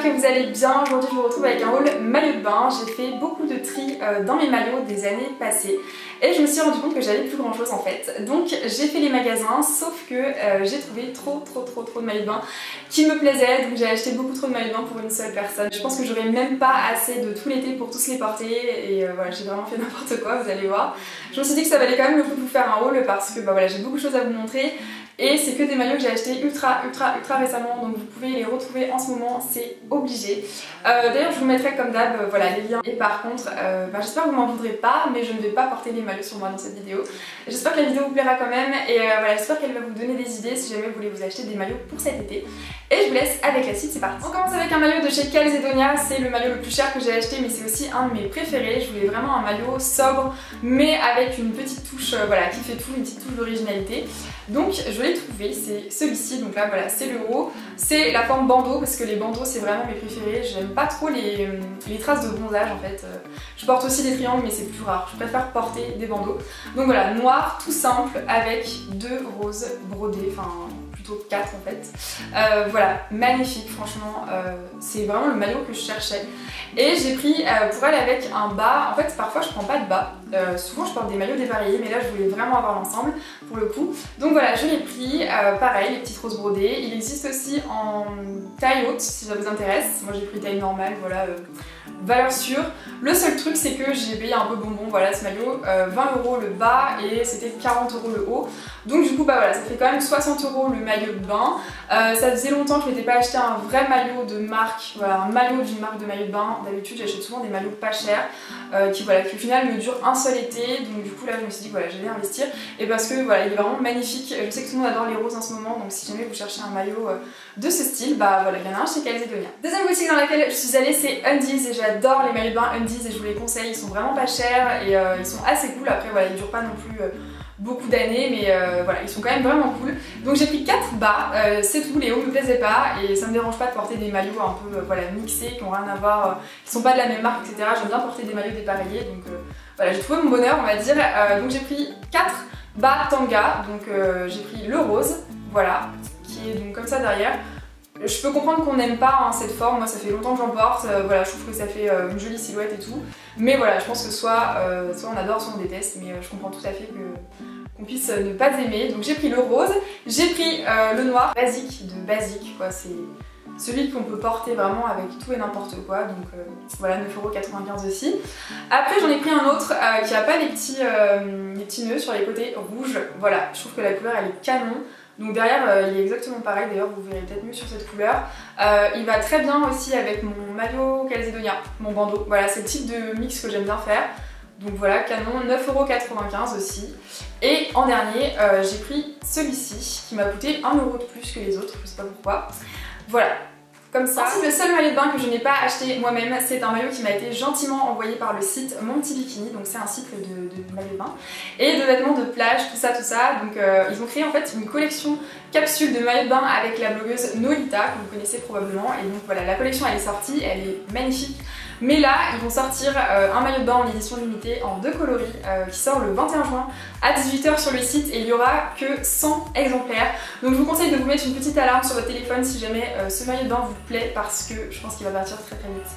j'espère que vous allez bien. Aujourd'hui je vous retrouve avec un haul maillot de bain. J'ai fait beaucoup de tri dans mes maillots des années passées et je me suis rendu compte que j'avais plus grand chose en fait. Donc j'ai fait les magasins, sauf que j'ai trouvé trop de maillots de bain qui me plaisaient. Donc j'ai acheté beaucoup trop de maillots de bain pour une seule personne. Je pense que j'aurais même pas assez de tout l'été pour tous les porter et voilà, j'ai vraiment fait n'importe quoi, vous allez voir. Je me suis dit que ça valait quand même le coup de vous faire un haul parce que bah voilà, j'ai beaucoup de choses à vous montrer. Et c'est que des maillots que j'ai achetés ultra récemment, donc vous pouvez les retrouver en ce moment, c'est obligé. D'ailleurs je vous mettrai comme d'hab voilà, les liens. Et par contre, j'espère que vous m'en voudrez pas, mais je ne vais pas porter les maillots sur moi dans cette vidéo. J'espère que la vidéo vous plaira quand même et voilà, j'espère qu'elle va vous donner des idées si jamais vous voulez vous acheter des maillots pour cet été. Et je vous laisse avec la suite, c'est parti. On commence avec un maillot de chez Calzedonia, c'est le maillot le plus cher que j'ai acheté mais c'est aussi un de mes préférés. Je voulais vraiment un maillot sobre mais avec une petite touche voilà, qui fait tout, une petite touche d'originalité. Donc je l'ai trouvé, c'est celui-ci, donc là voilà, c'est le haut, c'est la forme bandeau parce que les bandeaux c'est vraiment mes préférés. J'aime pas trop les traces de bronzage en fait. Je porte aussi des triangles mais c'est plus rare, je préfère porter des bandeaux. Donc voilà, noir tout simple avec 2 roses brodés, enfin plutôt 4 en fait. Voilà, magnifique franchement, c'est vraiment le maillot que je cherchais. Et j'ai pris pour elle avec un bas, en fait parfois je prends pas de bas, souvent je porte des maillots dépareillés mais là je voulais vraiment avoir l'ensemble pour le coup. Donc voilà, je l'ai pris, pareil, les petites roses brodées. Il existe aussi en taille haute si ça vous intéresse. Moi j'ai pris taille normale, voilà, valeur sûre. Le seul truc c'est que j'ai payé un peu bonbon, voilà ce maillot, 20 € le bas et c'était 40 € le haut. Donc du coup bah voilà, ça fait quand même 60 € le maillot de bain. Ça faisait longtemps que je m'étais pas acheté un vrai maillot de marque, voilà, un maillot d'une marque de maillot de bain. D'habitude j'achète souvent des maillots pas chers qui voilà, qui au final me durent un seul été. Donc du coup là je me suis dit que voilà, j'allais investir et parce que voilà, il est vraiment magnifique. Je sais que tout le monde adore les roses en ce moment, donc si jamais vous cherchez un maillot de ce style, bah voilà, il y en a un chez Calzedonia. Deuxième boutique dans laquelle je suis allée, c'est Undies et j'adore les maillots de bain Undies et je vous les conseille, ils sont vraiment pas chers et ils sont assez cool. Après voilà, ils durent pas non plus beaucoup d'années mais voilà, ils sont quand même vraiment cool. Donc j'ai pris 4 bas, c'est tout, les hauts me plaisaient pas et ça me dérange pas de porter des maillots un peu voilà, mixés, qui ont rien à voir, qui sont pas de la même marque etc. J'aime bien porter des maillots dépareillés donc voilà, j'ai trouvé mon bonheur on va dire. Donc j'ai pris 4 bas tanga, donc j'ai pris le rose, voilà, qui est donc comme ça derrière. Je peux comprendre qu'on n'aime pas hein, cette forme, moi ça fait longtemps que j'en porte, voilà, je trouve que ça fait une jolie silhouette et tout. Mais voilà, je pense que soit on adore, soit on déteste, mais je comprends tout à fait qu'on puisse ne pas aimer. Donc j'ai pris le rose, j'ai pris le noir, basique de basique, quoi, c'est celui qu'on peut porter vraiment avec tout et n'importe quoi, donc voilà, 9,95 € aussi. Après j'en ai pris un autre qui a pas les petits nœuds sur les côtés rouges, voilà, je trouve que la couleur elle est canon. Donc derrière il est exactement pareil, d'ailleurs vous verrez peut-être mieux sur cette couleur. Il va très bien aussi avec mon maillot Calzedonia, mon bandeau. Voilà, c'est le type de mix que j'aime bien faire. Donc voilà, canon, 9,95 € aussi. Et en dernier, j'ai pris celui-ci qui m'a coûté 1 € de plus que les autres, je sais pas pourquoi. Voilà. Comme ça. Ensuite, le seul maillot de bain que je n'ai pas acheté moi-même, c'est un maillot qui m'a été gentiment envoyé par le site Mon Petit Bikini, donc c'est un site de maillot de bain et de vêtements de plage, tout ça. Donc ils ont créé en fait une collection capsule de maillot de bain avec la blogueuse Nolita, que vous connaissez probablement, et donc voilà, la collection elle est sortie, elle est magnifique. Mais là, ils vont sortir un maillot de bain en édition limitée en 2 coloris qui sort le 21 juin à 18 h sur le site et il n'y aura que 100 exemplaires. Donc je vous conseille de vous mettre une petite alarme sur votre téléphone si jamais ce maillot de bain vous plaît parce que je pense qu'il va partir très vite.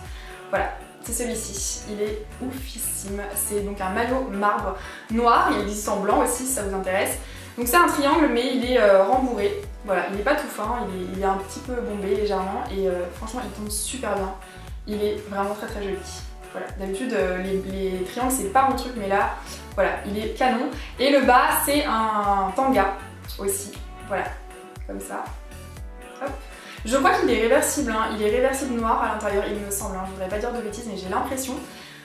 Voilà, c'est celui-ci, il est oufissime. C'est donc un maillot marbre noir, il existe en blanc aussi si ça vous intéresse. Donc c'est un triangle mais il est rembourré. Voilà, il n'est pas tout fin, il est un petit peu bombé légèrement et franchement il tombe super bien. Il est vraiment très joli. Voilà, d'habitude les triangles c'est pas mon truc mais là voilà, il est canon. Et le bas c'est un tanga aussi, voilà, comme ça. Hop. Je crois qu'il est réversible, hein. Il est réversible noir à l'intérieur il me semble, hein. Je voudrais pas dire de bêtises mais j'ai l'impression.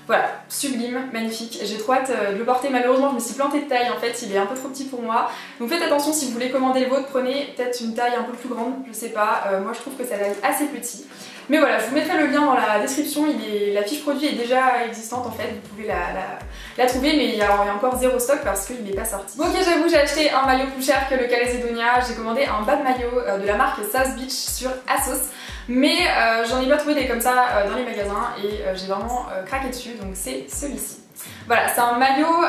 Voilà, sublime, magnifique, j'ai trop hâte de le porter. Malheureusement je me suis plantée de taille en fait, il est un peu trop petit pour moi. Donc faites attention si vous voulez commander le vôtre, prenez peut-être une taille un peu plus grande, je sais pas, moi je trouve que ça va être assez petit. Mais voilà, je vous mettrai le lien dans la description, la fiche produit est déjà existante en fait, vous pouvez la trouver mais il y a encore 0 stock parce qu'il n'est pas sorti. Bon ok, j'avoue j'ai acheté un maillot plus cher que le Calzedonia, j'ai commandé un bas de maillot de la marque South Beach sur ASOS. Mais j'en ai pas trouvé des comme ça dans les magasins et j'ai vraiment craqué dessus, donc c'est celui-ci. Voilà, c'est un maillot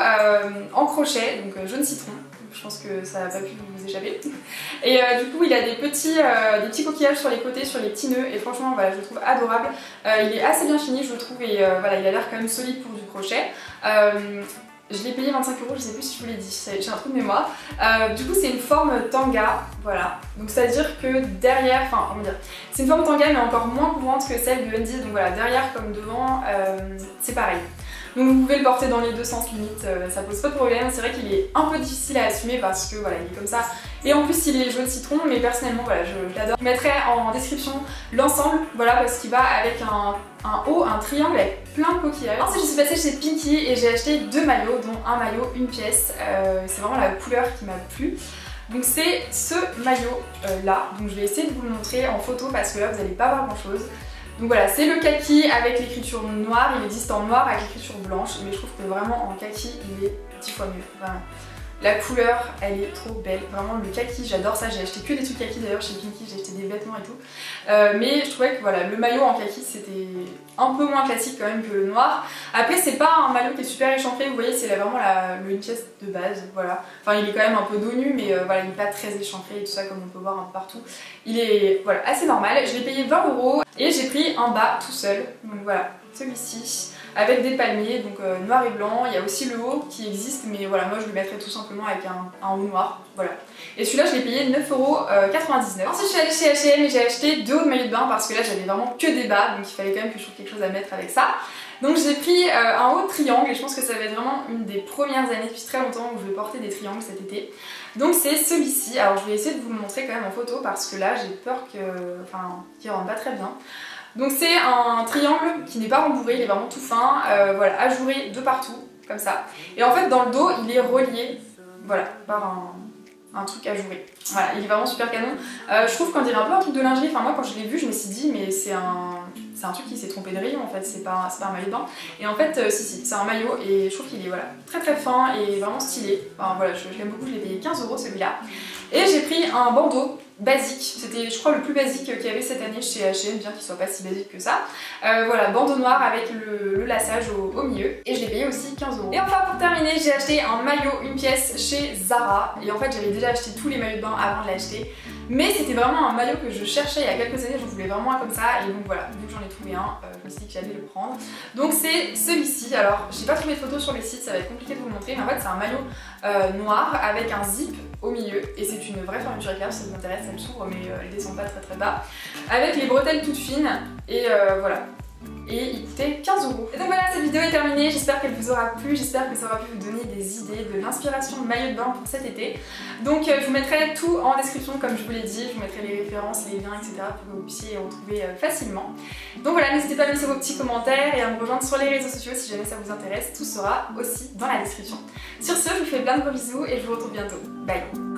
en crochet, donc jaune citron, je pense que ça n'a pas pu vous échapper. Et du coup il a des petits coquillages sur les côtés, sur les petits nœuds, et franchement voilà, je le trouve adorable. Il est assez bien fini je trouve, et voilà, il a l'air quand même solide pour du crochet. Je l'ai payé 25 €, je sais plus si je vous l'ai dit, j'ai un trou de mémoire. Du coup c'est une forme tanga, voilà. Donc c'est à dire que derrière, enfin comment dire, c'est une forme tanga mais encore moins courante que celle de Undies, donc voilà, derrière comme devant, c'est pareil. Donc vous pouvez le porter dans les deux sens limite, ça pose pas de problème. C'est vrai qu'il est un peu difficile à assumer parce que voilà, il est comme ça. Et en plus il est jaune citron, mais personnellement voilà, je l'adore. Je mettrai en description l'ensemble, voilà, parce qu'il va avec un haut, un triangle avec plein de coquillages. Ensuite je suis passée chez Pinky et j'ai acheté 2 maillots, dont un maillot, une pièce. C'est vraiment la couleur qui m'a plu. Donc c'est ce maillot là, donc je vais essayer de vous le montrer en photo parce que là vous n'allez pas voir grand chose. Donc voilà, c'est le kaki avec l'écriture noire, il existe en noir avec l'écriture blanche, mais je trouve que vraiment en kaki il est 10 fois mieux, vraiment. La couleur, elle est trop belle, vraiment le kaki, j'adore ça, j'ai acheté que des trucs kaki d'ailleurs chez Pinky, j'ai acheté des vêtements et tout. Mais je trouvais que voilà, le maillot en kaki c'était un peu moins classique quand même que le noir. Après c'est pas un maillot qui est super échancré, vous voyez c'est vraiment une pièce de base, voilà. Enfin il est quand même un peu dos nu, mais voilà, il n'est pas très échancré et tout ça comme on peut voir un peu partout. Il est voilà, assez normal, je l'ai payé 20 € et j'ai pris un bas tout seul, donc voilà, celui-ci. Avec des palmiers, donc noir et blanc. Il y a aussi le haut qui existe, mais voilà, moi je le mettrais tout simplement avec un haut noir, voilà. Et celui-là je l'ai payé 9,99 €. Ensuite je suis allée chez H&M et j'ai acheté 2 hauts de maillot de bain parce que là j'avais vraiment que des bas, donc il fallait quand même que je trouve quelque chose à mettre avec ça. Donc j'ai pris un haut triangle et je pense que ça va être vraiment une des premières années depuis très longtemps où je vais porter des triangles cet été. Donc c'est celui-ci, alors je vais essayer de vous le montrer quand même en photo parce que là j'ai peur qu'il rentre pas très bien. Donc c'est un triangle qui n'est pas rembourré, il est vraiment tout fin, voilà, ajouré de partout, comme ça. Et en fait dans le dos il est relié, voilà, par un truc ajouré. Voilà, il est vraiment super canon. Je trouve qu'on dirait un peu un truc de lingerie, enfin moi quand je l'ai vu je me suis dit mais c'est un truc qui s'est trompé de rayon en fait, c'est pas un maillot de bain. Et en fait si, c'est un maillot et je trouve qu'il est voilà, très très fin et vraiment stylé. Enfin voilà, je l'aime beaucoup, je l'ai payé 15 € celui-là. Et j'ai pris un bandeau basique, c'était je crois le plus basique qu'il y avait cette année chez H&M, bien qu'il soit pas si basique que ça. Voilà, bandeau noir avec le laçage au milieu, et je l'ai payé aussi 15 €. Et enfin pour terminer, j'ai acheté un maillot, une pièce chez Zara, et en fait j'avais déjà acheté tous les maillots de bain avant de l'acheter, mais c'était vraiment un maillot que je cherchais il y a quelques années, je voulais vraiment un comme ça, et donc voilà, vu que j'en ai trouvé un, je me suis dit que j'allais le prendre. Donc c'est celui-ci, alors j'ai pas trouvé de photos sur les sites, ça va être compliqué de vous le montrer, mais en fait c'est un maillot noir avec un zip au milieu, et c'est une vraie fermeture éclair, si ça vous intéresse, elle s'ouvre mais elle descend pas très très bas, avec les bretelles toutes fines, et voilà. Et il coûtait 15 €. Et donc voilà, cette vidéo est terminée, j'espère qu'elle vous aura plu, j'espère que ça aura pu vous donner des idées, de l'inspiration de maillot de bain pour cet été. Donc je vous mettrai tout en description comme je vous l'ai dit, je vous mettrai les références, les liens, etc. pour que vous puissiez les retrouver facilement. Donc voilà, n'hésitez pas à laisser vos petits commentaires et à me rejoindre sur les réseaux sociaux si jamais ça vous intéresse, tout sera aussi dans la description. Sur ce, je vous fais plein de gros bisous et je vous retrouve bientôt. Bye!